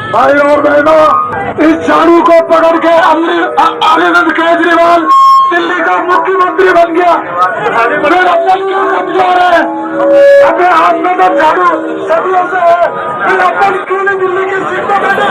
भाई और बहनों, इस झाड़ू को पकड़ के अरविंद केजरीवाल दिल्ली का मुख्यमंत्री बन गया। फिर अपन क्यों समझा रहे? अपने हाथ में तो झाड़ू सदियों से है, फिर अपन क्यों नहीं दिल्ली की सीट पर बैठे?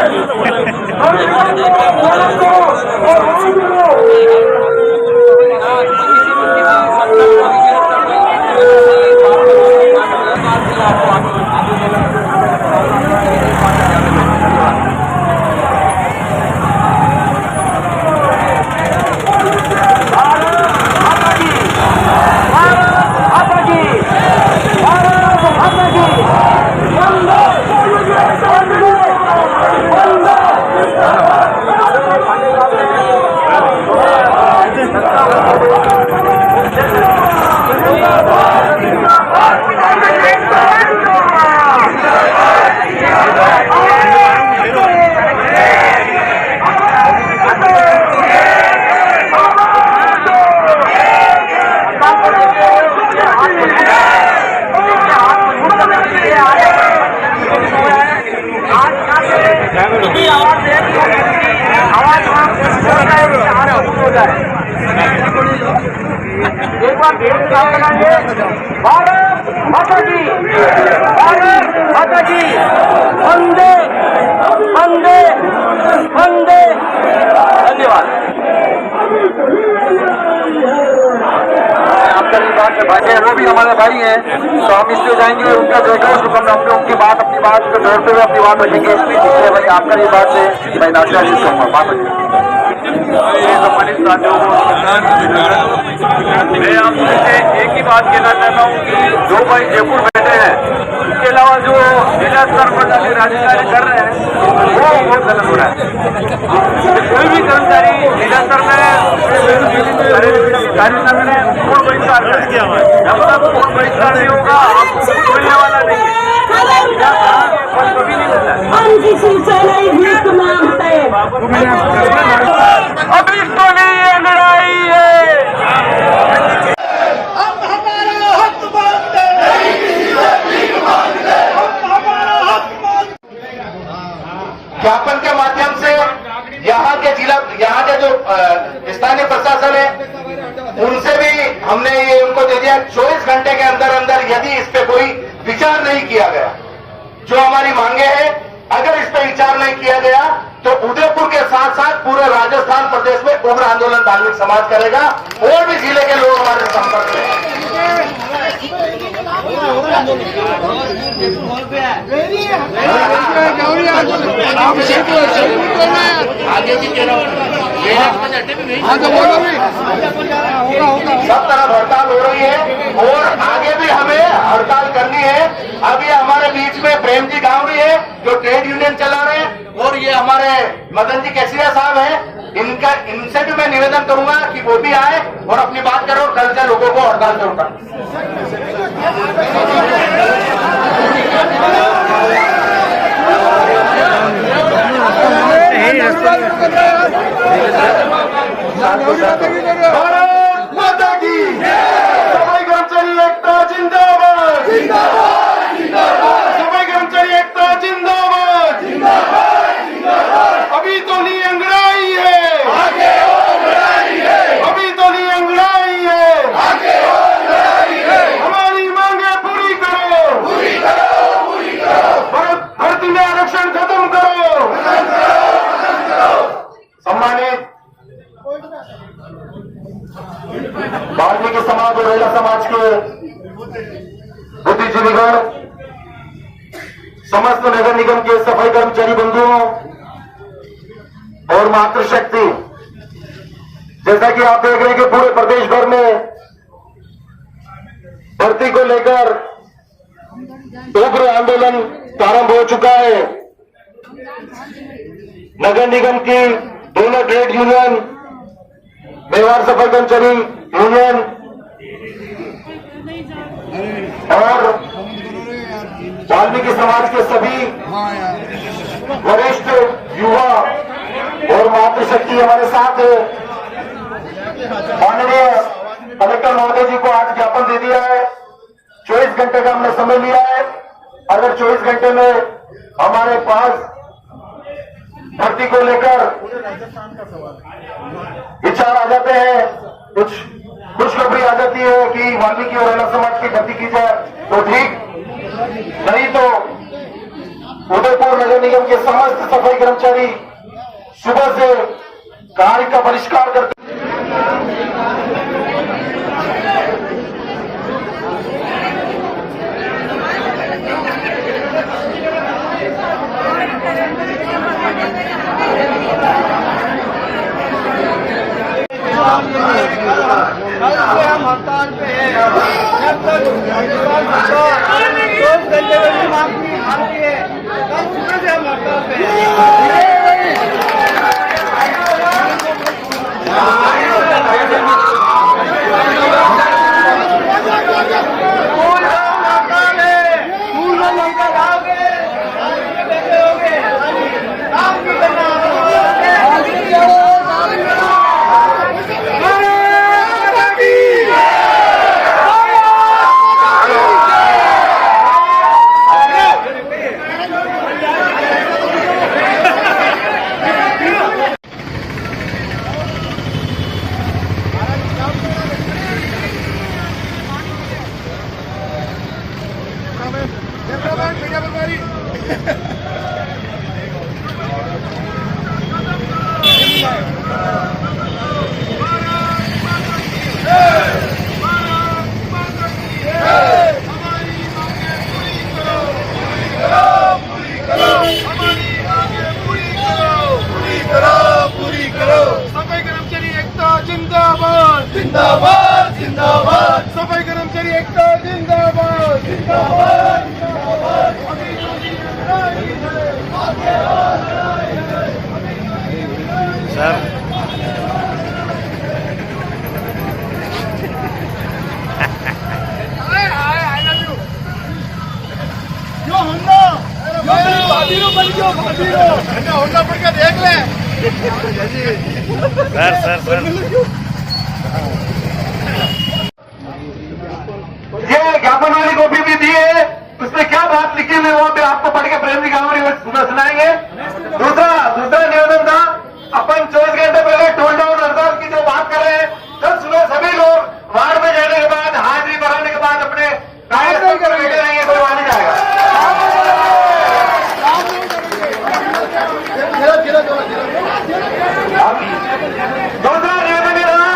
एक बार भारत माता की, भारत माता की, वंदे वंदे वंदे। धन्यवाद। आपका भी बात है भाई, वो भी हमारे भाई हैं, तो हम इसलिए जाएंगे उनका जयकार शुभम, हम लोग अपनी बात को जोड़ते हुए अपनी बात रखेंगे। इसलिए भाई आपका ये बात है भाई नाचा बात रखेंगे। सम्मानित साथियों को मैं आपसे एक ही बात कहना चाहता हूँ कि जो भाई जयपुर बैठे हैं, इसके अलावा जो जिला स्तर पर जाके राजकार्य कर रहे हैं वो बहुत गलत हो रहा है। कोई भी कर्मचारी जिला स्तर में कार्य कर रहे हैं, पूर्ण बहिष्कार करें। जब तक पूर्ण बहिष्कार नहीं होगा आपको कुछ मिलने वाला नहीं है, कभी नहीं मिलता है। हम किसी से नहीं भीख मांगते, अभी तो नहीं ये लड़ाई है। हम हमारा हक मांगते हैं, किसी से भीख मांगते, हम हमारा हक मांगते। ज्ञापन के माध्यम से यहाँ के जो स्थानीय प्रशासन है उनसे भी हमने ये उनको दे दिया 24 घंटे के अंदर अंदर यदि इस पे कोई विचार नहीं किया गया, जो हमारी मांगे हैं, अगर इस पे विचार नहीं किया गया तो उदयपुर के साथ साथ पूरे राजस्थान प्रदेश में उग्र आंदोलन धार्मिक समाज करेगा। और भी जिले के लोग हमारे संपर्क में हैं। सब तरफ हड़ताल हो रही है और आगे भी हमें हड़ताल करनी है। अभी हमारे बीच में प्रेम जी गांव भी है जो ट्रेड यूनियन चला रहे हैं, और ये हमारे मदन जी केसरिया साहब हैं, इनसे भी मैं निवेदन करूंगा कि वो भी आए और अपनी बात करें और कल से लोगों को हड़ताल से उठा। भारत माता की, सफाई कर्मचारी एकता जिंदाबाद, जिंदाबाद, जिंदाबाद। सफाई कर्मचारी एकता जिंदाबाद, जिंदाबाद, जिंदाबाद। अभी तो नहीं अंगड़ाई है, आगे और लड़ाई है। अभी तो नहीं अंगड़ाई है, आगे और लड़ाई है। हमारी मांगे पूरी करो, पूरी करो, पूरी करो। भर्ती में आरक्षण खत्म करो, खत्म करो, खत्म करो। सम्मानित वाल्मीकि समाज और महिला समाज के बुद्धिजीवीगण, समस्त नगर निगम के सफाई कर्मचारी बंधुओं और मातृशक्ति जैसा कि आप देख रहे हैं कि पूरे प्रदेश भर में भर्ती को लेकर उग्र आंदोलन प्रारंभ हो चुका है। नगर निगम की दोनों ट्रेड यूनियन, व्यवहार सफाई कर्मचारी यूनियन और वाल्मीकि समाज के सभी वरिष्ठ युवा और मातृशक्ति हमारे साथ है। माननीय कलेक्टर महोदय जी को आज ज्ञापन दे दिया है। 24 घंटे का हमने समय लिया है। अगर 24 घंटे में हमारे पास भर्ती को लेकर विचार आ जाते हैं, कुछ खुशखबरी आ जाती है कि वाल्मीकि और अलग समाज की भर्ती की जाए तो ठीक, नहीं तो उदयपुर नगर निगम के समस्त सफाई कर्मचारी सुबह से कार्य का बहिष्कार करते हम हड़ताल पे हैं। जब तक 2 घंटे में माफी आती है, कल सुबह से हम हड़ताल पे हैं। जिंदाबाद जिंदाबाद सफाई कर्मचारी एकता जिंदाबाद जिंदाबाद जिंदाबाद। सर जो होंडा बन गयो होंडा पड़ के देख ले सर ये ज्ञापन वाली कॉपी भी दी है, उसमें क्या बात लिखी हुई वो भी आपको पढ़ के प्रेम सुनाएंगे। दूसरा निवेदन था, अपन 24 घंटे पहले टोल डाउन हड़ताल की जो बात कर रहे हैं, कल सुबह सभी लोग वार्ड में जाने के बाद हाजिरी भराने के बाद अपने कार्यस्थल पर बैठे रहेंगे, कोई वहां नहीं जाएगा। दूसरा निवेदन था,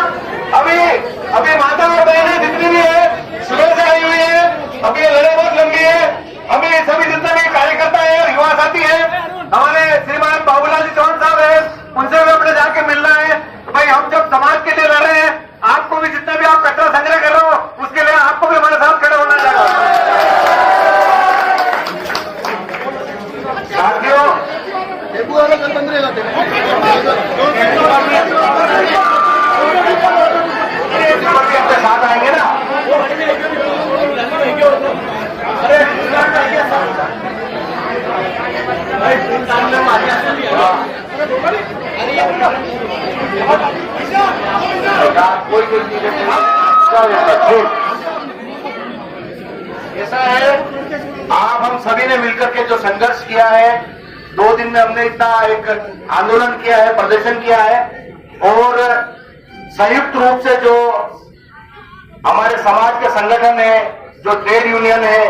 अभी माता और बहनें जितनी भी है सुबह से आई हुई है, अभी ये लड़ाई बहुत लंबी है। हमें सभी जितने भी कार्यकर्ता है, युवा साथी है, हमारे श्रीमान बाबूलाल जी चौहान साहब है, उनसे भी अपने जाके मिलना है। तो भाई हम जब समाज के लिए लड़ रहे हैं, आपको भी जितना भी आप कचरा संग्रह कर रहे हो, उसके लिए आपको भी हमारे साथ खड़े होना चाहिए। साथियों अपने साथ आएंगे ना, ऐसा है। आप हम सभी ने मिलकर के जो संघर्ष किया है, 2 दिन में हमने इतना एक आंदोलन किया है, प्रदर्शन किया है, और संयुक्त रूप से जो हमारे समाज के संगठन है, जो ट्रेड यूनियन है,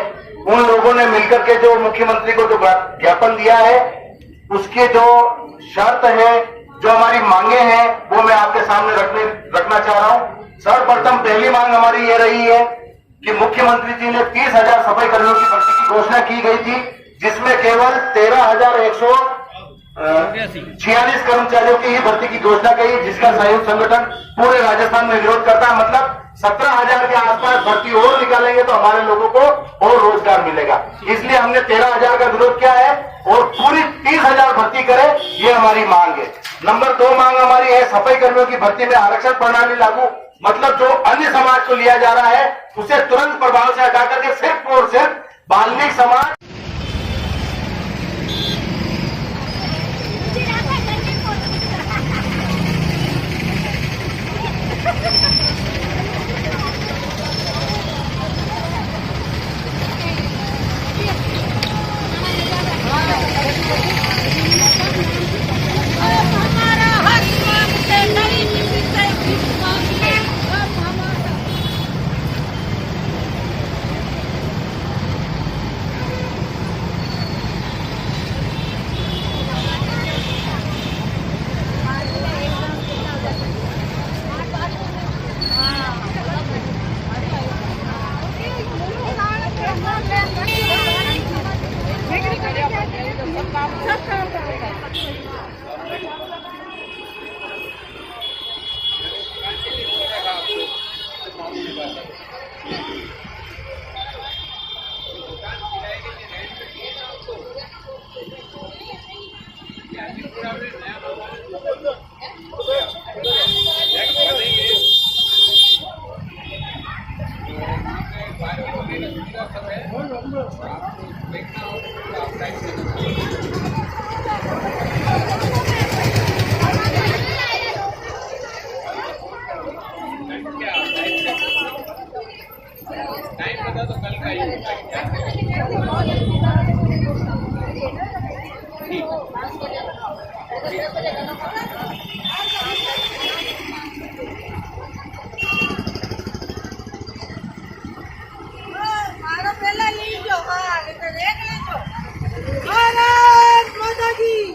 उन लोगों ने मिलकर के जो मुख्यमंत्री को जो ज्ञापन दिया है, उसके जो शर्त है, जो हमारी मांगे हैं, वो मैं आपके सामने रखना चाह रहा हूं। सर्वप्रथम पहली मांग हमारी ये रही है कि मुख्यमंत्री जी ने 30,000 सफाई कर्मियों की भर्ती की घोषणा की गई थी, जिसमें केवल 13,100 46 कर्मचारियों की ही भर्ती की घोषणा की, जिसका सहयोग संगठन पूरे राजस्थान में विरोध करता है। मतलब 17,000 के आसपास भर्ती और निकालेंगे तो हमारे लोगों को और रोजगार मिलेगा। इसलिए हमने 13,000 का विरोध किया है और पूरी 30,000 भर्ती करे, ये हमारी मांग है। नंबर 2 मांग हमारी है सफाई कर्मियों की भर्ती में आरक्षण प्रणाली लागू। मतलब जो अन्य समाज को लिया जा रहा है उसे तुरंत प्रभाव से हटा करके सिर्फ और सिर्फ वाल्मीकि समाज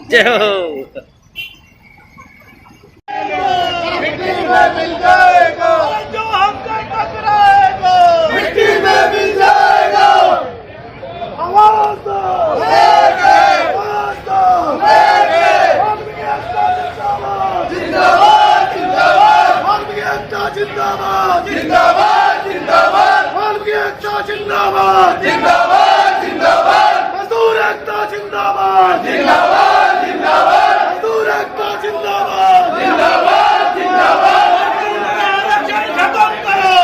जय हो। मिट्टी में मिल जाएगा जो हमसे टकराएगा, मिट्टी में मिल जाएगा। आवाज दो, आवाज दो, जिंदाबाद जिंदाबाद, वाल्मीकि एकता जिंदाबाद जिंदाबाद जिंदाबाद, वाल्मीकि एकता जिंदाबाद जिंदाबाद जिंदाबाद, मजदूर एकता जिंदाबाद जिंदाबाद जिंदाबाद, मजदूर एकता जिंदाबाद जिंदाबाद जिंदाबाद। आरक्षण खत्म करो,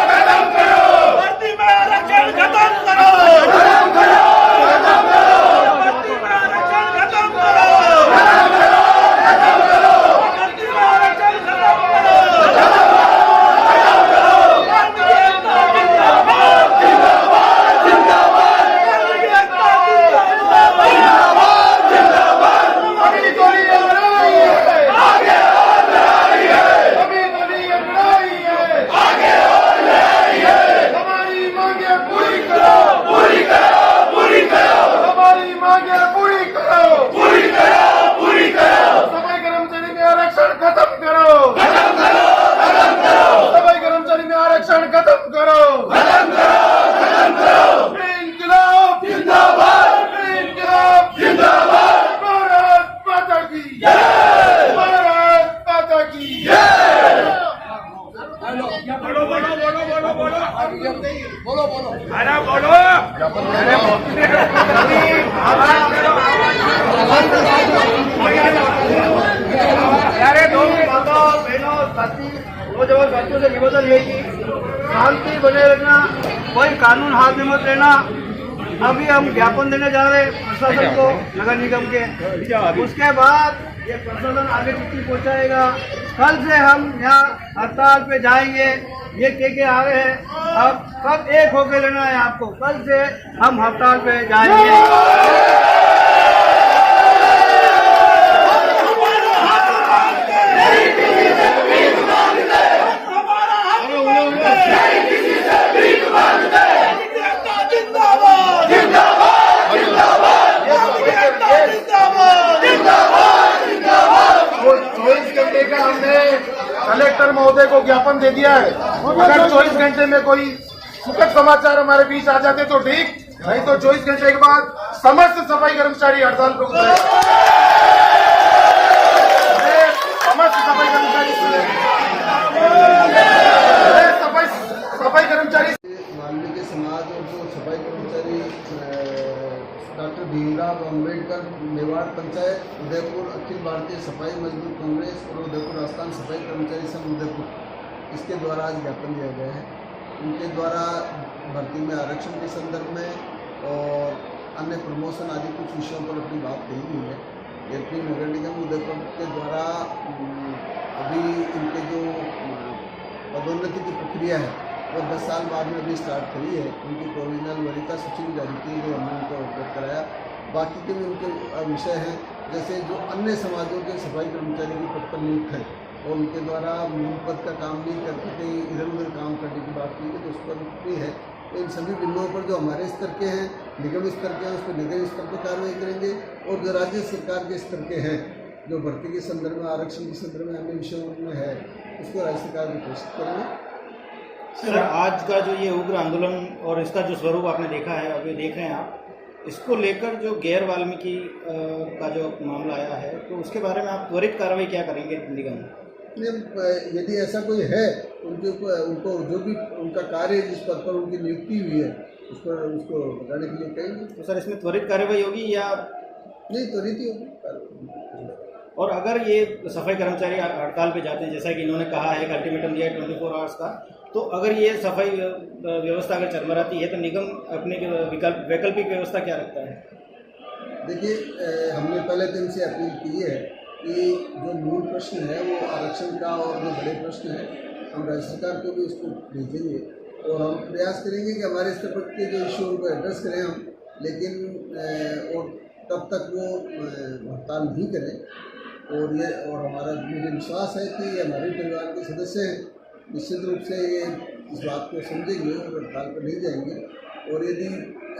खत्म करो, भर्ती में आरक्षण खत्म करो, खत्म करो, खत्म करो, भर्ती में आरक्षण खत्म करो, खत्म करो, खत्म करो, भर्ती में आरक्षण खत्म करो, खत्म करो, वाल्मीकि एकता जिंदाबाद जिंदाबाद जिंदाबाद, वाल्मीकि एकता जिंदाबाद जिंदाबाद। अभी तो ये लड़ाई है, आगे और लड़ाई है, अभी तो ये लड़ाई है, आगे और लड़ाई है। हमारी मांगे पूरी करो, पूरी करो, पूरी करो, हमारी मांगे पूरी करो, पूरी करो, पूरी करो। सफाई कर्मचारी में आरक्षण खत्म करो, खत्म करो, खत्म करो, सफाई कर्मचारी में आरक्षण खत्म करो, खत्म करो, खत्म करो। इंकलाब जिंदाबाद, इंकलाब जिंदाबाद, भारत माता की जय, भारत माता की जय। बोलो बोलो बोलो बोलो बोलो बोलो बोलो, अरे बोलो, अरे दो माताओं बहनों साथी नौजवान साथियों से निवेदन है कि शांति बने रखना, कोई कानून हाथ में मत लेना। अभी हम ज्ञापन देने जा रहे हैं प्रशासन को, नगर निगम के, उसके बाद ये प्रशासन आगे चिट्ठी पहुंचाएगा। कल से हम यहाँ हड़ताल पे जाएंगे, ये के आ रहे हैं। अब सब एक होके लेना है आपको, कल से हम हड़ताल पे जाएंगे। कलेक्टर महोदय को ज्ञापन दे दिया है। अगर 24 घंटे में कोई सुखद समाचार हमारे बीच आ जाते तो ठीक, नहीं तो 24 घंटे के बाद समस्त सफाई कर्मचारी हड़ताल पर उतरे। समस्त सफाई कर्मचारी वाल्मीकि समाज और जो सफाई कर्मचारी डॉक्टर भीमराव अम्बेडकर मेवाड़ पंचायत उदयपुर अखिल भारतीय सफाई मजदूर कांग्रेस और उदयपुर राजस्थान सफाई कर्मचारी संघ उदयपुर इसके द्वारा आज ज्ञापन दिया गया है। उनके द्वारा भर्ती में आरक्षण के संदर्भ में और अन्य प्रमोशन आदि कुछ विषयों पर अपनी बात कही गई है। जबकि नगर निगम उदयपुर के द्वारा अभी इनके जो पदोन्नति की प्रक्रिया है वो 10 साल बाद में अभी स्टार्ट करी है। उनकी प्रोविजनल वरीयता सूची भी जारी की जो हमने उनको अवगत कराया। बाकी के भी उनके विषय हैं, जैसे जो अन्य समाजों के सफाई कर्मचारी की पद पर नियुक्त है और उनके द्वारा मूल पद का काम नहीं करके कहीं इधर उधर काम करने की बात की है तो उस पर भी है। तो इन सभी बिंदुओं पर जो हमारे स्तर के हैं, निगम स्तर के हैं, उस पर निगम स्तर पर कार्रवाई करेंगे और जो राज्य सरकार के स्तर के हैं जो भर्ती के संदर्भ में, आरक्षण के संदर्भ में अन्य विषयों में है उसको राज्य सरकार में घोषित करेंगे। सर, आज का जो ये उग्र आंदोलन और इसका जो स्वरूप आपने देखा है, अभी देख रहे हैं आप, इसको लेकर जो गैर वाल्मीकि का जो मामला आया है तो उसके बारे में आप त्वरित कार्रवाई क्या करेंगे निगम? यदि ऐसा कोई है उनको जो भी उनका कार्य जिस पद पर उनकी नियुक्ति हुई है उस पर उसको बताने के लिए कहेंगे। तो सर इसमें त्वरित कार्रवाई होगी या नहीं? त्वरित ही होगी। और अगर ये सफाई कर्मचारी हड़ताल पे जाते हैं, जैसा कि इन्होंने कहा है कि अल्टीमेटम दिया है 24 आवर्स का, तो अगर ये सफाई व्यवस्था अगर चरमराती है तो निगम अपने वैकल्पिक व्यवस्था क्या रखता है? देखिए, हमने पहले दिन से अपील की है कि जो मूल प्रश्न है वो आरक्षण का और जो बड़े प्रश्न है हम राज्य सरकार को भी उसको भेजेंगे और हम प्रयास करेंगे कि हमारे स्तर पर के जो इश्यू उनको एड्रेस करें हम, लेकिन और तब तक वो हड़ताल नहीं करें। और हमारा मुझे विश्वास है कि हमारे परिवार के सदस्य हैं, निश्चित रूप से ये इस बात को समझेंगे और हड़ताल पर नहीं जाएंगे। और यदि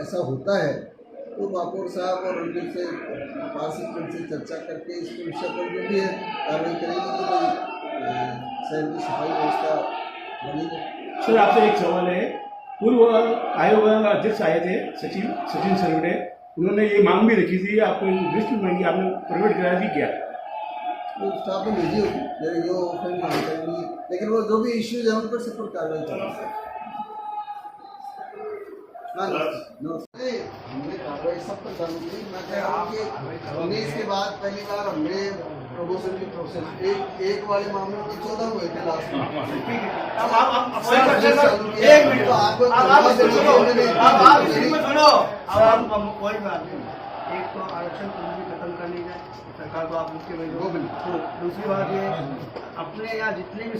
ऐसा होता है तो महापौर साहब और उनके से पार्षद से चर्चा करके इस विषय पर जो भी है कार्रवाई करेंगे कि भाई शहर की सफाई व्यवस्था बनी है। सर, आपसे एक सवाल है। पूर्व आयोग अध्यक्ष आए थे सचिन सरवड़े, उन्होंने ये मांग भी रखी थी, आपको दृष्टि मांगी, आपने प्रकट कराया भी क्या? वो स्टाफ में निजी होगी जो करेंगी, लेकिन वो जो भी इश्यूज है उन पर सब पर कार्रवाई करेंगे। हमने कार्रवाई सब पर चालू की। मैं कह रहा हूँ कि 19 के बाद पहली बार हमने प्रमोशन की प्रोसेस एक वाले मामले में 14 हुए थे लास्ट में। एक तो आरक्षण खत्म करनी है सरकार को, आप उसके दूसरी बात ये अपने यहाँ जितने भी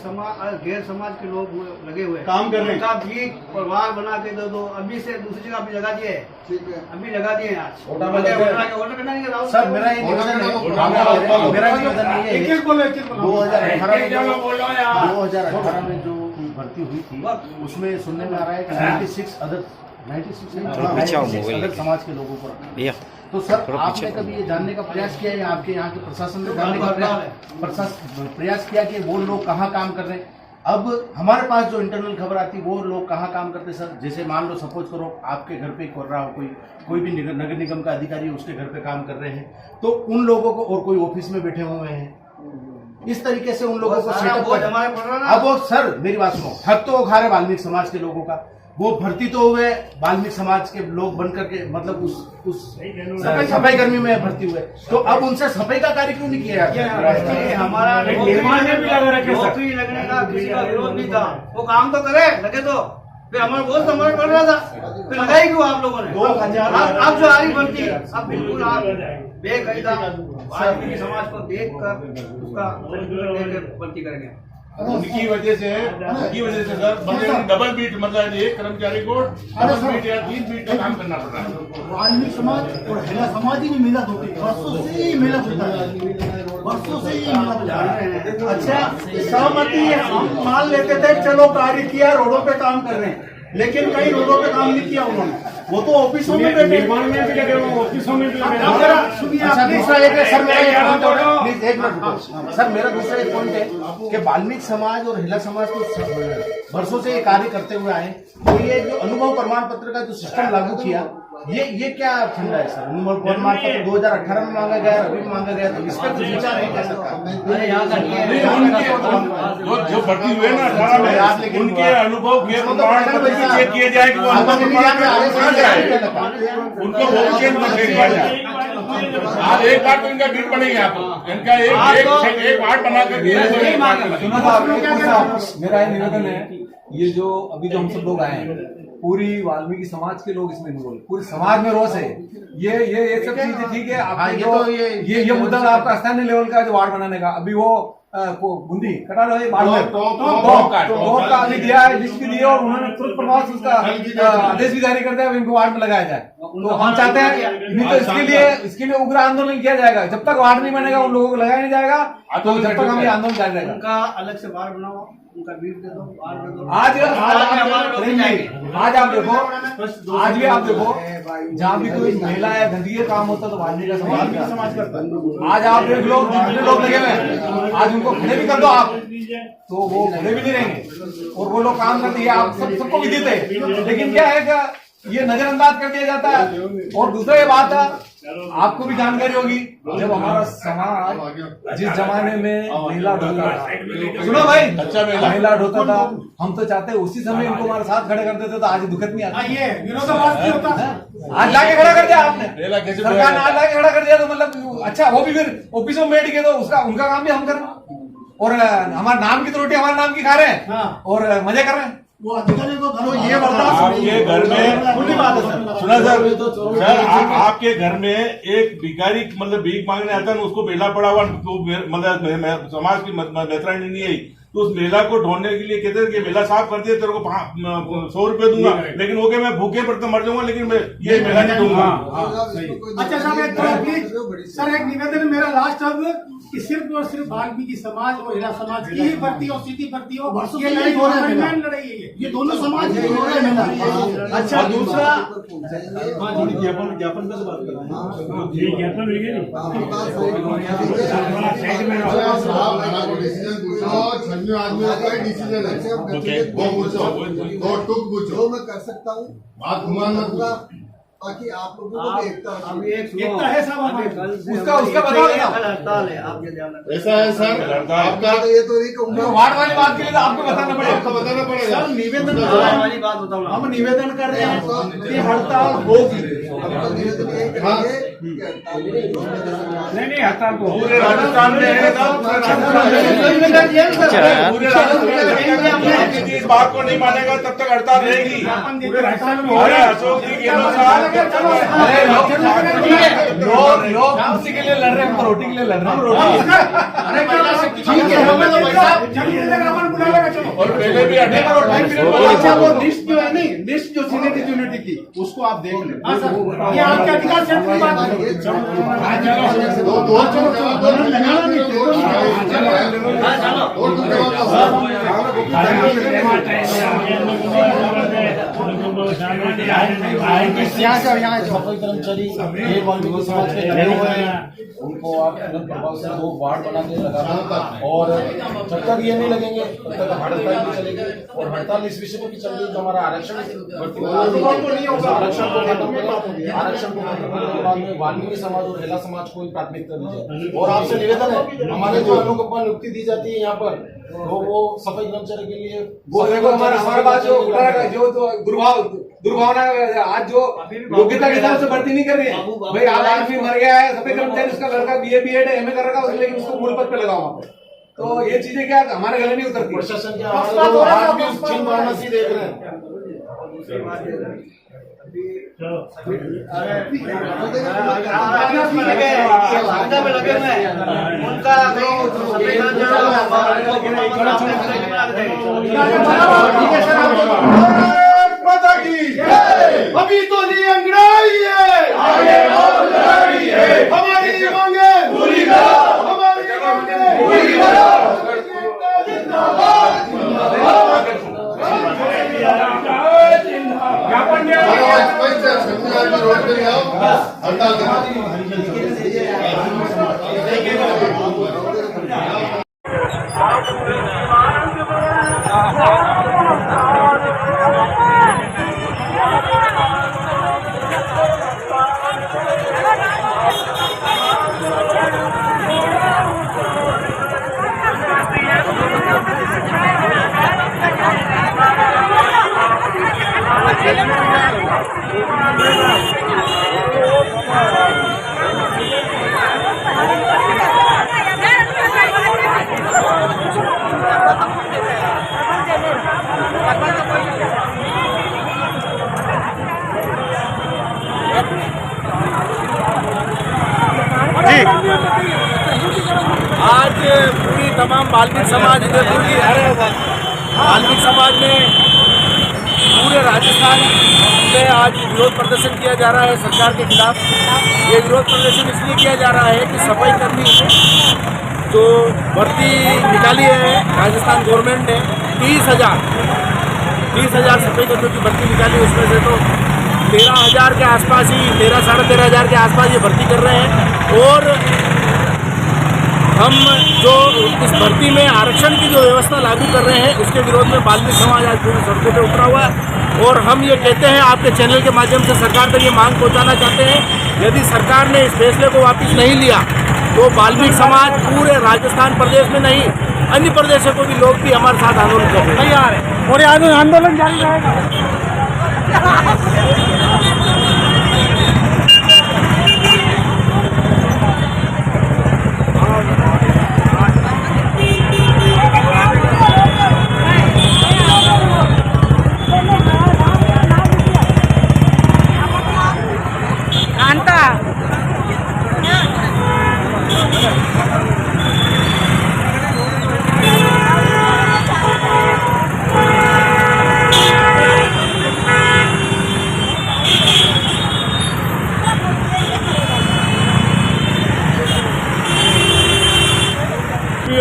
गैर समाज के लोग लगे हुए काम कर रहे हैं, उनका भी परिवार बना के दे दो। अभी से दूसरी जगह अभी लगा दिए, ठीक है, अभी लगा दिए आज ऑर्डर करना नहीं है। सर, मेरा ये निवेदन नहीं है 2018 में जो भर्ती हुई थी उसमें सुनने में आ रहा है कि 96 अदर समाज के लोगों को रखा। तो सर, आपने कभी ये जानने का प्रयास किया है, आपके यहाँ के प्रशासन ने जानने का प्रयास किया कि वो लोग कहाँ काम कर रहे हैं? अब हमारे पास जो इंटरनल खबर आती है वो लोग कहाँ काम करते हैं सर? जैसे मान लो सपोज करो आपके घर पे कर रहा हो कोई भी नगर निगम का अधिकारी उसके घर पे काम कर रहे हैं, तो उन लोगों को, और कोई ऑफिस में बैठे हुए हैं, इस तरीके से उन लोगों को सेटअप कर। अब वो सर मेरी बात सुनो, ठग तो वो खा रहे वाल्मीकि समाज के लोगों का, वो भर्ती तो हुए वाल्मीकि समाज के लोग बन करके, मतलब उस सफाई कर्मी में भर्ती हुए, तो अब उनसे सफाई का कार्य क्यों नहीं किया? हमारा नौकरी लगने का किसी का विरोध नहीं था, वो काम तो करे, लगे तो फिर हमारा बहुत समझ पड़ रहा था, फिर लगाई क्यों आप लोगों ने? अब जो आ रही भर्ती अब बिल्कुल आप बेकायदा वाल्मीकि समाज को देख कर उसका भर्ती करेंगे। उनकी वजह से सर बंदे डबल बीट, मतलब एक कर्मचारी को डबल बीट या 3 बीट का काम करना पड़ रहा है। वाल्मीकि समाज और हिला समाज ही में मिलत होती है, वर्षों से ही मिलत होता है, वर्षों से ही मिलत होता है। अच्छा, सहमति हम मान लेते थे, चलो कार्य किया, रोडों पे काम कर रहे हैं, लेकिन कई रोडों पे काम नहीं किया उन्होंने, वो तो ऑफिसों में निर्माण में भी लगे हुए, ऑफिसों में भी लगे। सर, मेरा दूसरा एक पॉइंट है कि वाल्मीकि समाज और हिला समाज तो वर्षों से ये कार्य करते हुए आए, तो ये जो अनुभव प्रमाण पत्र का जो सिस्टम लागू किया ये क्या फंडा है सर? उन्मूलन प्रमाण पत्र 2018 में मांगा गया, अभी भी मांगा गया, तो इस पर कुछ विचार नहीं कर सकता। जो भर्ती हुए ना 18 में, उनके अनुभव के प्रमाण पत्र चेक किए जाए कि वो अनुभव प्रमाण पत्र कहाँ जाए, उनको वो चेक किया जाए। आज एक बार तो इनका बीट बनेगी, आप इनका एक वार्ड बना कर मेरा ये निवेदन है, ये जो अभी जो हम सब लोग आए हैं, पूरी वाल्मीकि समाज के लोग इसमें इन्वॉल्व, पूरे समाज में रोष है। ये सब चीजें ठीक है। आपने जो ये मुद्दा था आपका स्थानीय लेवल का जो वार्ड बनाने का, अभी वो बूंदी कटा रहे का अभी दिया है, लिस्ट भी दी है, और उन्होंने तुरंत प्रभाव से उसका आदेश भी जारी कर दिया इनको वार्ड में लगाया जाए। तो हम चाहते हैं नहीं तो इसके लिए उग्र आंदोलन किया जाएगा। जब तक वार्ड नहीं बनेगा उन लोगों को लगाया नहीं जाएगा, तो जब तक हम ये आंदोलन जारी रहेगा। उनका अलग से वार्ड बनाओ, उनका बीट दे दो, वार्ड दे दो। आज आप देखो, आज भी आप देखो, जहाँ भी कोई महिला है गंदगी का काम होता है तो वाल्मीकि समाज करता है। आज आप देख लो जितने लोग लगे हुए हैं, आज उनको खड़े भी कर दो आप, तो वो खड़े भी नहीं रहेंगे, और वो लोग काम करते हैं। आप सबको भी देते हैं, लेकिन क्या है कि ये नजरअंदाज कर दिया जाता है। और दूसरा ये बात है, आपको भी जानकारी होगी, जब हमारा समाज जिस जमाने में महिला ढोता था, सुनो भाई, महिला ढोता था, हम तो चाहते हैं उसी समय इनको हमारे साथ खड़े कर देते, तो आज दुखद नहीं आता। ये विरोधाभास नहीं होता। आज लाके खड़ा कर दिया आपने, सरकार ने आज लाके खड़ा कर दिया, तो मतलब अच्छा, वो भी फिर ऑफिस में बैठ के तो उनका काम भी हम करें, और हमारे नाम की तो रोटी हमारे नाम की खा रहे हैं और मजे कर रहे हैं। वो अधिकारी को ये बर्दाश्त आपके घर में सुना सर, आपके घर में एक भिखारी मतलब भीख मांगने आता है, उसको बेला पड़ा हुआ, मतलब समाज की मैत्राणी नहीं आई, तो उस मेला को ढूंढने के लिए कहते हैं कि मेला साफ कर दिया, तेरे को 100 रुपए दूंगा, लेकिन वो क्या मैं भूखे पर तो मर जाऊंगा, लेकिन मैं ये मेला नहीं दूंगा। अच्छा सर, प्लीज सर, एक निवेदन मेरा लास्ट अब कि सिर्फ और सिर्फ वाल्मीकि समाज और हिला समाज की ही भर्ती हो, स्थिति भर्ती हो, ये लड़ाई हो रही है, लड़ाई है ये दोनों समाज की हो रही है। अच्छा, दूसरा ज्ञापन पे बात कर रहे हैं, ज्ञापन आदमी का डिसीजन है, वो टुक पूछो, मैं कर सकता हूँ बात घुमाना ताकि आप लोगों को एकता है साहब, उसका बताओ ना। ऐसा है सर, आपका तो ये तो नहीं कहूँगा, वार्ड वाली बात के लिए आपको बताना पड़ेगा, सर निवेदन वाली बात बताओ, हम निवेदन कर रहे हैं कि हड़ताल होगी। नहीं हड़ताल को पूरे राजस्थान में इस बात को नहीं मानेगा तब तक हड़ताल रहेगी। अशोक जी के अनुसार लोग कुर्सी के लिए लड़ रहे हैं, रोटी के लिए लड़ रहे हैं। और पहले भी वो लिस्ट जो है नहीं, लिस्ट जो सीनियर यूनिटी की, उसको आप देख लें। ये आपके अधिकार क्षेत्र की बात है। सफाई कर्मचारी वाल्मीकि समाज के लगे हुए हैं, उनको आप तुरंत प्रभाव से वो वार्ड बना के लगा दें, और जब तक ये नहीं लगेंगे तब तक हड़ताल भी चलेगी। और हड़ताल इस विषय पर भी चल रही है, जो हमारा आरक्षण आरक्षण को खत्म करने के बाद में वाल्मीकि समाज और हिला समाज को प्राथमिकता दी जाए। और आपसे निवेदन है, हमारे जो अनुकंपा नियुक्ति दी जाती है यहाँ पर, तो वो सफाई कर्मचारी के लिए वो देखो हमारे पास जो दुर्भावना आज जो योग्यता के हिसाब से भर्ती नहीं कर रही है। भाई आज आदमी मर गया है, सफाई कर्मचारी, उसका लड़का BA BEd MA कर रखा है, लेकिन उसको मूल पद पे लगाओ वहाँ पे, तो ये चीजें क्या हमारे गले नहीं उतरती। प्रशासन के भावना से देख रहे हैं। अभी तो नहीं अंगड़ाई है, आगे और लड़ाई है, हमारी मांगे पूरी करो, हमारी मांगे पूरी करो। रोड पे आओ, हड़ताल करो। समाज उदयपुर की वाल्मीकि समाज ने पूरे राजस्थान में आज विरोध प्रदर्शन किया जा रहा है सरकार के खिलाफ। ये विरोध प्रदर्शन इसलिए किया जा रहा है कि सफाई कर्मी जो भर्ती निकाली है राजस्थान गवर्नमेंट ने 30,000 सफाई कर्मियों की भर्ती निकाली, उसमें से तो 13,000 के आसपास ही 13,000 के आसपास ये भर्ती कर रहे हैं। और हम जो इस भर्ती में आरक्षण की जो व्यवस्था लागू कर रहे हैं उसके विरोध में वाल्मीकि समाज आज पूरी सड़कों पर उतरा हुआ है। और हम ये कहते हैं, आपके चैनल के माध्यम से सरकार तक ये मांग पहुंचाना चाहते हैं, यदि सरकार ने इस फैसले को वापस नहीं लिया तो वाल्मीकि समाज पूरे राजस्थान प्रदेश में नहीं अन्य प्रदेशों को भी लोग भी हमारे साथ आंदोलन कर रहे हैं और ये आंदोलन जारी रहेगा।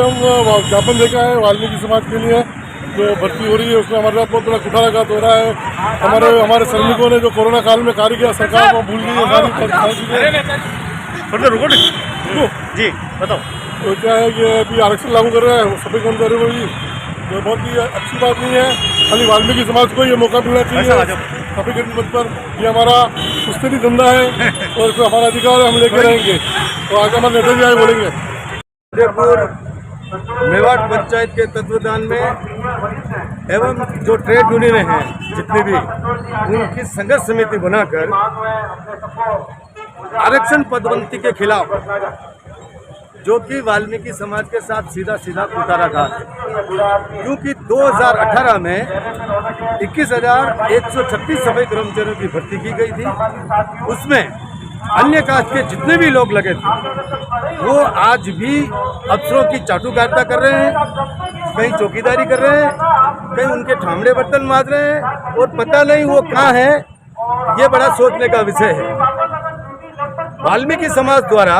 हम ज्ञापन देखा है वाल्मीकि समाज के लिए जो भर्ती हो रही है उसमें हमारे साथ बहुत बड़ा कुठाराघात हो रहा है। हमारे श्रमिकों ने जो कोरोना काल में कार्य किया सरकार को भूल गई है सारी चीजें। जी बताओ। तो क्या है कि अभी आरक्षण लागू कर रहा है सफाई कर्मचारियों को भी, जो बहुत ही अच्छी बात नहीं है। खाली वाल्मीकि समाज को ये मौका मिलना चाहिए सफाई कर्मी पद पर। ये हमारा पुश्तैनी धंधा है और इसमें हमारा अधिकार है, हम लेके रहेंगे। तो आगे हमारे नेता जी आए बोलेंगे। उदयपुर मेवाड़ पंचायत के तत्वाधान में एवं जो ट्रेड यूनियन हैं जितनी भी, उनकी संघर्ष समिति बनाकर आरक्षण पदोन्नति के खिलाफ, जो कि वाल्मीकि समाज के साथ सीधा कुठाराघात है। क्योंकि 2018 में 21,136 सफाई कर्मचारियों की भर्ती की गई थी, उसमें अन्य कास्ट के जितने भी लोग लगे थे वो आज भी अफसरों की चाटुकारिता कर रहे हैं, कहीं चौकीदारी कर रहे हैं, कहीं उनके ठामड़े बर्तन मार रहे हैं और पता नहीं वो कहाँ है। ये बड़ा सोचने का विषय है। वाल्मीकि समाज द्वारा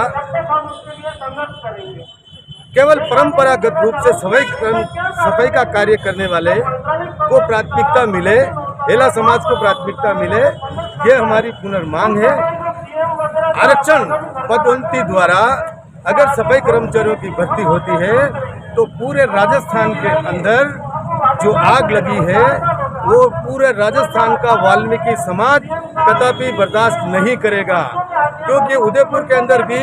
केवल परंपरागत रूप से सफाई का कार्य करने वाले को प्राथमिकता मिले, हेला समाज को प्राथमिकता मिले, ये हमारी पुनर्मांग है। आरक्षण पदोन्नति द्वारा अगर सफाई कर्मचारियों की भर्ती होती है तो पूरे राजस्थान के अंदर जो आग लगी है वो पूरे राजस्थान का वाल्मीकि समाज कदापि बर्दाश्त नहीं करेगा। क्योंकि उदयपुर के अंदर भी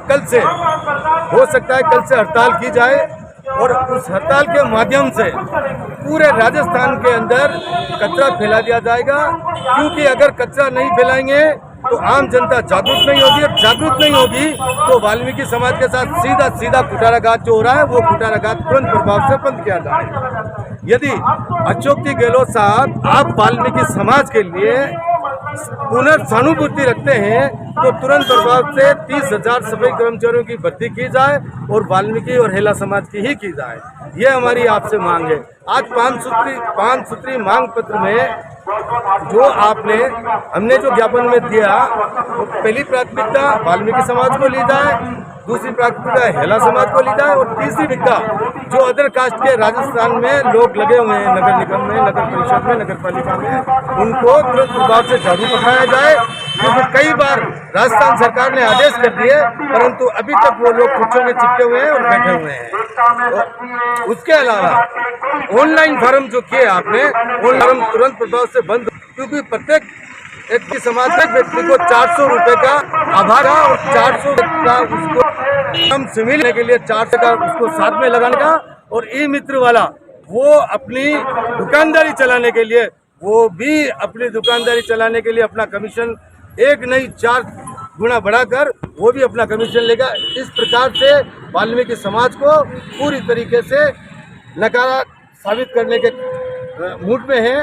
कल से हो सकता है, कल से हड़ताल की जाए और उस हड़ताल के माध्यम से पूरे राजस्थान के अंदर कचरा फैला दिया जाएगा। क्योंकि अगर कचरा नहीं फैलाएंगे तो आम जनता जागरूक नहीं होगी, और जागरूक नहीं होगी तो वाल्मीकि समाज के साथ सीधा कुठाराघात जो हो रहा है वो कुठाराघात तुरंत प्रभाव से बंद किया जाए। यदि अशोक गहलोत साहब आप वाल्मीकि समाज के लिए पुनर्सहानुभूति रखते हैं तो तुरंत प्रभाव से 30,000 सफाई कर्मचारियों की भर्ती की जाए और वाल्मीकि और हेला समाज की ही की जाए। ये हमारी आपसे मांग है। आज 5 सूत्री मांग पत्र में जो हमने जो ज्ञापन में दिया, वो पहली प्राथमिकता वाल्मीकि समाज को ली जाए, दूसरी प्राथमिकता हेला समाज को ली जाए और तीसरी प्राथमिकता जो अदर कास्ट के राजस्थान में लोग लगे हुए हैं नगर निगम में, नगर परिषद में, नगर पालिका में, उनको तुरंत प्रभाव से जागरूक रखाया जाए। क्योंकि कई बार राजस्थान सरकार ने आदेश कर दिए परंतु अभी तक वो लोग कुर्सियों में चिपके हुए हैं और बैठे हुए हैं। उसके अलावा ऑनलाइन फॉर्म जो किए आपने, ऑनलाइन फॉर्म तुरंत प्रभाव से बंद, क्योंकि प्रत्येक एक की समाज के व्यक्ति को 400 रुपए का आभार और 400 का उसको हम सिविल के लिए 400 का उसको साथ में लगाने का, और ई मित्र वाला वो अपनी दुकानदारी चलाने के लिए, वो भी अपनी दुकानदारी चलाने के लिए अपना कमीशन 1 नहीं 4 गुना बढ़ाकर वो भी अपना कमीशन लेगा। इस प्रकार से वाल्मीकि समाज को पूरी तरीके से नकारा साबित करने के मूड में है।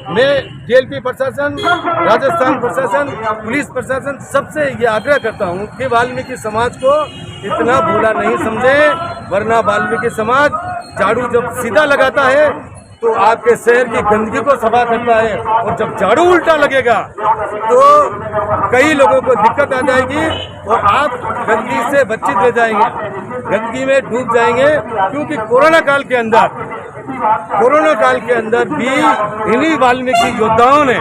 मैं डीएलपी प्रशासन, राजस्थान प्रशासन, पुलिस प्रशासन सबसे ये आग्रह करता हूँ कि वाल्मीकि समाज को इतना भूला नहीं समझे, वरना वाल्मीकि समाज झाड़ू जब सीधा लगाता है तो आपके शहर की गंदगी को सफा करता है, और जब झाड़ू उल्टा लगेगा तो कई लोगों को दिक्कत आ जाएगी और आप गंदगी से वंचित रह जाएंगे, गंदगी में डूब जाएंगे। क्योंकि कोरोना काल के अंदर भी इन्हीं वाल्मीकि योद्धाओं ने,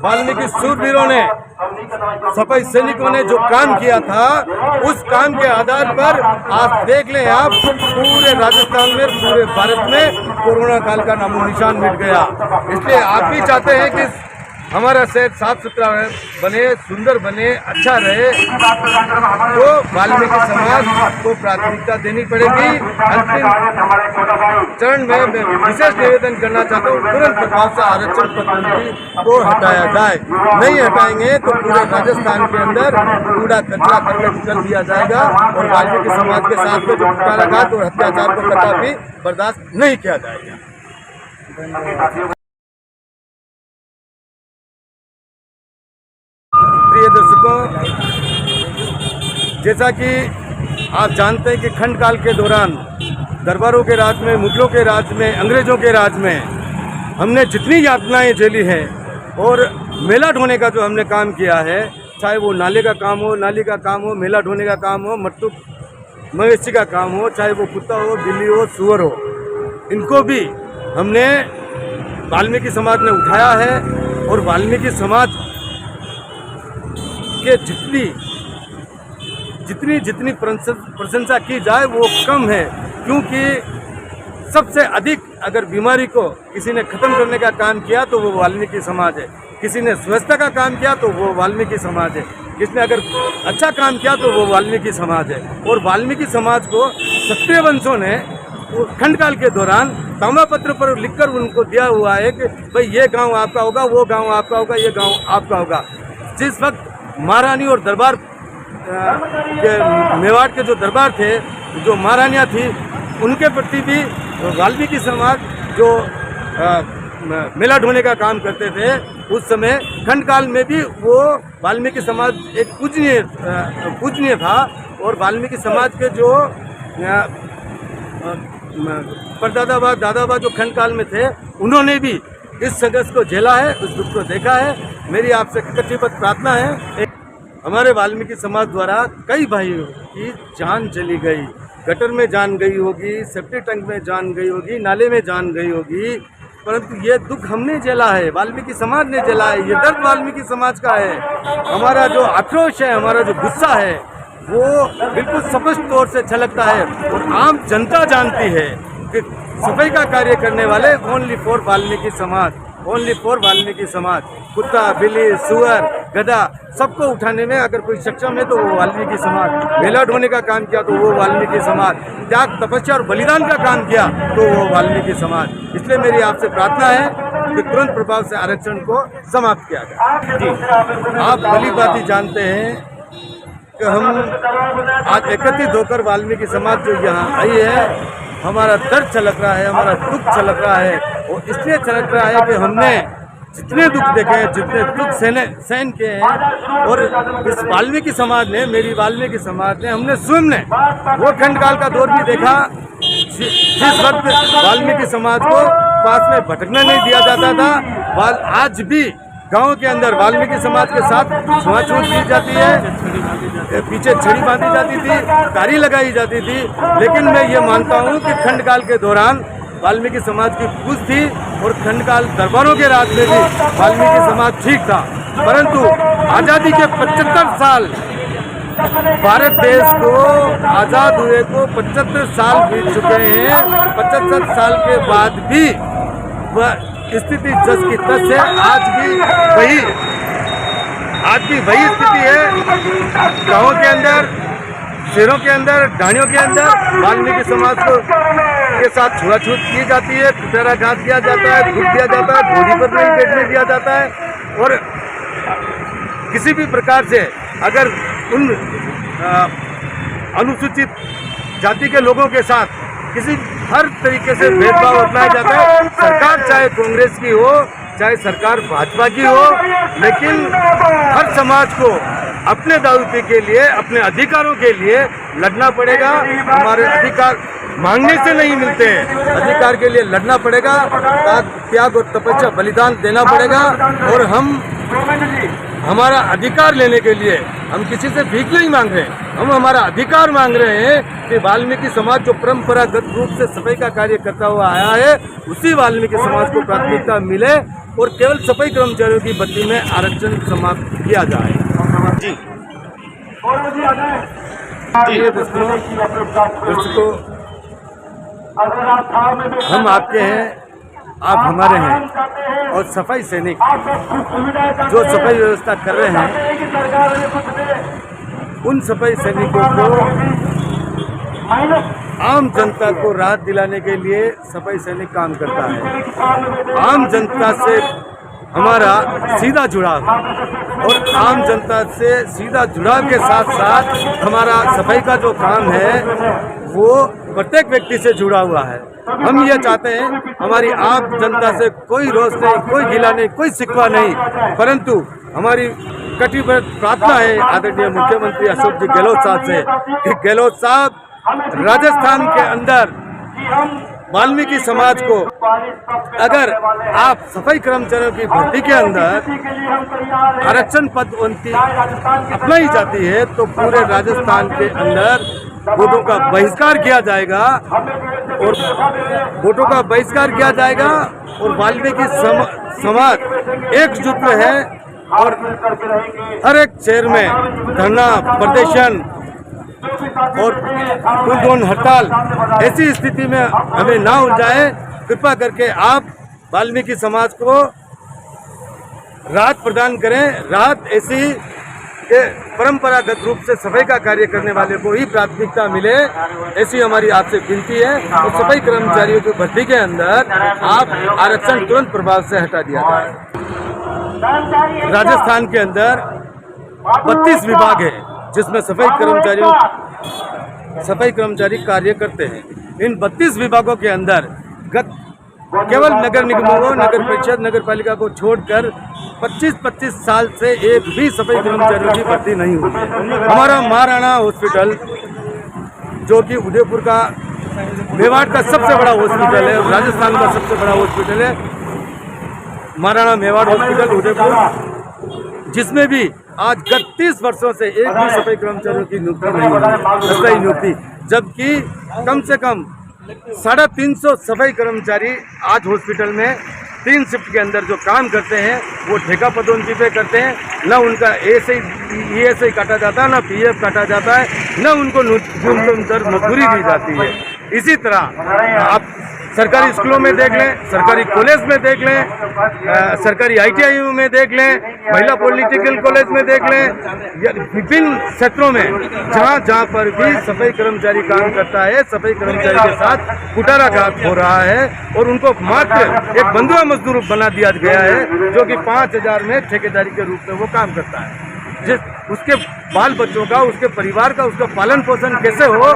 वाल्मीकि शूरवीरों ने, सफाई सैनिकों ने जो काम किया था, उस काम के आधार पर आप देख लें, आप पूरे राजस्थान में, पूरे भारत में कोरोना काल का नामो निशान मिट गया। इसलिए आप भी चाहते हैं कि हमारा शहर साफ सुथरा बने, सुंदर बने, अच्छा रहे, तो वाल्मीकि समाज को प्राथमिकता देनी पड़ेगी। अंतिम चरण में मैं विशेष निवेदन करना चाहता हूँ, तुरंत प्रभाव से आरक्षण पद्धति को हटाया जाए। नहीं हटाएंगे तो पूरे राजस्थान के अंदर कूड़ा कचरा करकट कर दिया जाएगा और वाल्मीकि समाज के साथ में जो कुटाघात और अत्याचार को कदापि बर्दाश्त नहीं किया जाएगा। प्रिय दर्शकों, जैसा कि आप जानते हैं कि खंड काल के दौरान दरबारों के राज में, मुगलों के राज में, अंग्रेजों के राज में हमने जितनी यातनाएं झेली हैं और मेला ढोने का जो हमने काम किया है, चाहे वो नाले का काम हो, नाली का काम हो, मेला ढोने का काम हो, मट्टू मवेशी का काम हो, चाहे वो कुत्ता हो, बिल्ली हो, सुअर हो, इनको भी हमने वाल्मीकि समाज ने उठाया है। और वाल्मीकि समाज के जितनी प्रशंसा की जाए वो कम है, क्योंकि सबसे अधिक अगर बीमारी को किसी ने खत्म करने का काम किया तो वो वाल्मीकि समाज है, किसी ने स्वच्छता का काम किया तो वो वाल्मीकि समाज है, किसने अगर अच्छा काम किया तो वो वाल्मीकि समाज है। और वाल्मीकि समाज को क्षत्रिय वंशों ने खंडकाल के दौरान ताम्रपत्र पर लिखकर उनको दिया हुआ है कि भाई ये गांव आपका होगा, वो गांव आपका होगा, ये गांव आपका होगा। जिस वक्त महारानी और दरबार मेवाड़ के जो दरबार थे, जो महारानियाँ थी, उनके प्रति भी वाल्मीकि समाज जो मेला ढोने का काम करते थे, उस समय खंडकाल में भी वो वाल्मीकि समाज एक पूजनीय था। और वाल्मीकि समाज के जो परदादा दादाबा जो खंडकाल में थे, उन्होंने भी इस संघर्ष को झेला है, उस दुख को देखा है। मेरी आपसे कटिबद्ध प्रार्थना है, हमारे वाल्मीकि समाज द्वारा कई भाइयों की जान चली गई, गटर में जान गई होगी, सेप्टिक टैंक में जान गई होगी, नाले में जान गई होगी, परंतु ये दुख हमने झेला है, वाल्मीकि समाज ने झेला है। ये दर्द वाल्मीकि समाज का है। हमारा जो आक्रोश है, हमारा जो गुस्सा है, वो बिल्कुल स्पष्ट तौर से छलकता है। और आम जनता जानती है कि सफाई का कार्य करने वाले ओनली फॉर वाल्मीकि समाज, ओनली फॉर वाल्मीकि समाज। कुत्ता, बिल्ली, सुअर, गधा, सबको उठाने में अगर कोई सक्षम है तो वो वाल्मीकि समाज। मेला ढोने का काम किया तो वो वाल्मीकि समाज। त्याग, तपस्या और बलिदान का काम किया तो वो वाल्मीकि समाज। इसलिए मेरी आपसे प्रार्थना है कि तुरंत प्रभाव से आरक्षण को समाप्त किया जाए। जी, आप भली भांति जानते हैं कि हम आज एकत्रित होकर वाल्मीकि समाज जो यहाँ आई है, हमारा दर्द छलक रहा है, हमारा दुख छलक रहा है। और इसलिए छलक रहा है कि हमने जितने दुख देखे हैं, जितने दुख सहन किए हैं, और इस वाल्मीकि समाज ने, मेरी वाल्मीकि समाज ने, हमने स्वयं ने वो खंडकाल का दौर भी देखा जिस वक्त वाल्मीकि समाज को पास में भटकने नहीं दिया जाता था। आज भी गांव के अंदर वाल्मीकि समाज के साथ छुआछूत की जाती है, पीछे छड़ी बांधी जाती थी, तारी लगाई जाती थी। लेकिन मैं ये मानता हूँ कि खंडकाल के दौरान वाल्मीकि समाज की पूछ थी और खंडकाल दरबारों के राज में भी वाल्मीकि समाज ठीक था। परंतु आज़ादी के 75 साल, भारत देश को आज़ाद हुए को 75 साल बीत चुके हैं। 75 साल के बाद भी वह स्थिति जस की तस है। आज भी वही स्थिति है। गाँवों के अंदर, शहरों के अंदर, ढाणियों के अंदर वाल्मीकि समाज को के साथ छुआछूत की जाती है, कुटाघात किया जाता है, दुख दिया जाता है, गोदी पर नहीं बैठने दिया जाता है। और किसी भी प्रकार से अगर उन अनुसूचित जाति के लोगों के साथ हर तरीके से भेदभाव अपनाया जाता है, सरकार चाहे कांग्रेस की हो, चाहे सरकार भाजपा की हो, लेकिन हर समाज को अपने दायित्व के लिए, अपने अधिकारों के लिए लड़ना पड़ेगा। हमारे अधिकार मांगने से नहीं मिलते हैं। अधिकार के लिए लड़ना पड़ेगा, त्याग और तपस्या बलिदान देना पड़ेगा। और हम हमारा अधिकार लेने के लिए हम किसी से भीख नहीं मांग रहे हैं, हम हमारा अधिकार मांग रहे हैं कि वाल्मीकि समाज जो परंपरागत रूप से सफाई का कार्य करता हुआ आया है, उसी वाल्मीकि समाज को प्राथमिकता मिले और केवल सफाई कर्मचारियों की भर्ती में आरक्षण समाप्त किया जाए। जी दोस्तों, हम आपके हैं, आप हमारे हैं, और सफाई सैनिक जो सफाई व्यवस्था कर रहे हैं, उन सफाई सैनिकों को आम जनता को राहत दिलाने के लिए सफाई सैनिक काम करता है। आम जनता से हमारा सीधा जुड़ाव, और आम जनता से सीधा जुड़ाव के साथ साथ हमारा सफाई का जो काम है वो प्रत्येक व्यक्ति से जुड़ा हुआ है। हम ये चाहते हैं हमारी आम जनता से कोई रोष नहीं, कोई गिला नहीं, कोई शिकवा नहीं, परंतु हमारी कटिबद्ध प्रार्थना है आदरणीय मुख्यमंत्री अशोक जी गहलोत साहब से कि गहलोत साहब राजस्थान के अंदर वाल्मीकि समाज को अगर आप सफाई कर्मचारियों की भर्ती के अंदर आरक्षण पदोन्नति अपनाई जाती है तो पूरे राजस्थान के अंदर वोटों का बहिष्कार किया जाएगा, और वोटों का बहिष्कार किया जाएगा। और वाल्मीकि समाज एकजुट है और हर एक शहर में धरना प्रदर्शन और आंदोलन हड़ताल ऐसी स्थिति में हमें ना उलझाए। कृपा करके आप वाल्मीकि समाज को राहत प्रदान करें। राहत ऐसी कि परंपरागत रूप से सफाई का कार्य करने वाले को ही प्राथमिकता मिले, ऐसी हमारी आपसे विनती है। तो सफाई कर्मचारियों की भर्ती के अंदर आप आरक्षण तुरंत प्रभाव से हटा दिया जाए। राजस्थान के अंदर 32 विभाग है जिसमें सफाई कर्मचारी कार्य करते हैं। इन 32 विभागों के अंदर केवल नगर निगमों, नगर परिषद, नगर पालिका को छोड़कर 25-25 साल से एक भी सफाई कर्मचारियों की भर्ती नहीं हुई है। हमारा महाराणा हॉस्पिटल जो कि उदयपुर का, मेवाड़ का सबसे बड़ा हॉस्पिटल है, राजस्थान का सबसे बड़ा हॉस्पिटल है महाराणा मेवाड़ हॉस्पिटल उदयपुर, जिसमें भी आज गत 30 वर्षों से एक भी सफाई कर्मचारियों की नियुक्ति नहीं हुई, अस्थायी नियुक्ति, जबकि कम से कम 350 सफाई कर्मचारी आज हॉस्पिटल में 3 शिफ्ट के अंदर जो काम करते हैं वो ठेका पदोन्नति पे करते हैं। न उनका ESI काटा जाता है, न PF काटा जाता है, न उनको न्यूनतम दर मजदूरी दी जाती है। इसी तरह आप सरकारी स्कूलों में देख लें, सरकारी कॉलेज में देख लें, सरकारी ITI में देख लें, महिला पॉलिटेक्निकल कॉलेज में देख लें, विभिन्न क्षेत्रों में जहाँ पर भी सफाई कर्मचारी काम करता है, सफाई कर्मचारी के साथ कुटाराघात हो रहा है और उनको मात्र एक बंधुआ मजदूर बना दिया गया है जो कि 5,000 में ठेकेदारी के रूप में वो काम करता है। उसके बाल बच्चों का, उसके परिवार का, उसका पालन पोषण कैसे हो,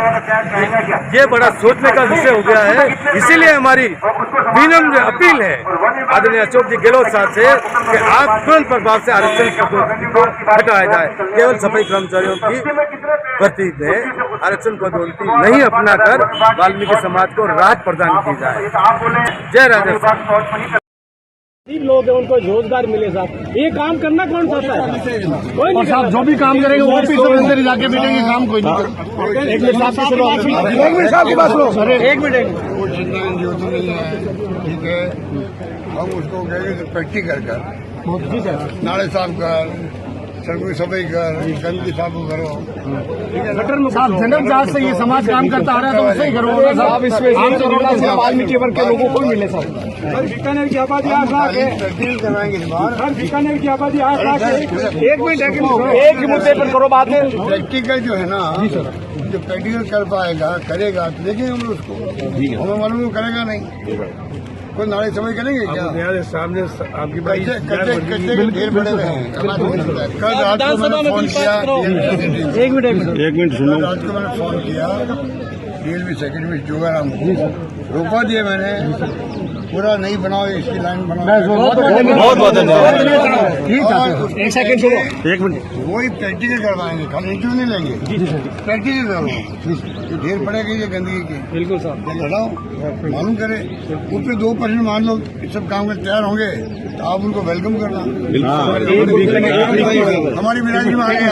ये बड़ा सोचने का विषय हो गया है। इसीलिए हमारी विनम्र अपील है आदरणीय अशोक जी गहलोत साहब से कि आप तुरंत प्रभाव से आरक्षण को हटाया जाए। केवल सफाई कर्मचारियों की भर्ती में आरक्षण पदोन्नति नहीं अपनाकर वाल्मीकि समाज को राहत प्रदान की जाए। जय राजस्थान। लोग हैं उनको रोजगार मिले साहब, ये काम करना कौन चाहता है? कोई नहीं। साहब जो भी काम करेंगे वो ऑफिस के अंदर जाके बैठेंगे, काम कोई नहीं करेगा। एक मिनट साहब की बात सुनो, एक मिनट। वो चिंता की जरूरत नहीं है, ठीक है। हम उसको कहेंगे प्रैक्टिकल कर, नाले साफ कर, सड़कों की सफाई कर, गंदगी साफ करो, साहब जनरल जांच से ये समाज काम करता आ रहा है तो उससे ही करो साहब। इसमें वाल्मीकि वर्ग के लोगों को भी मिले साहब। बीकानेर की आबादी 8 लाख है, बीकानेर की आबादी 8 लाख है। एक मिनट एक ही मुद्दे पर करो बात है। प्रैक्टिकल जो है ना, जो प्रैक्टिकल कर पाएगा करेगा तो देखेंगे हम उसको, हमें मालूम करेगा नहीं। कोई नाले सफाई करेंगे क्या? सामने आपकी कच्चे ढेर बड़े हुए हैं। कल रात को मैंने फोन किया, एक मिनट सुनो। रात को मैंने फोन किया DLP सेक्रेटरी जोगाराम को, रोकवा दिया मैंने। पूरा नहीं बनाओ, इसकी लाइन बनाओ। बहुत बहुत धन्यवाद। एक सेकंड सुनो, एक मिनट। वही प्रैक्टिकल करवाएंगे, खाली इंटरव्यू नहीं लेंगे, प्रैक्टिकल करवाएंगे। ढेर पड़ेगी ये गंदगी की, बिल्कुल साहब हटाओ, मालूम करे। उस पर 2% मान लो सब काम कर तैयार होंगे तो आप उनको वेलकम करना। हमारी बिरादरी में आगे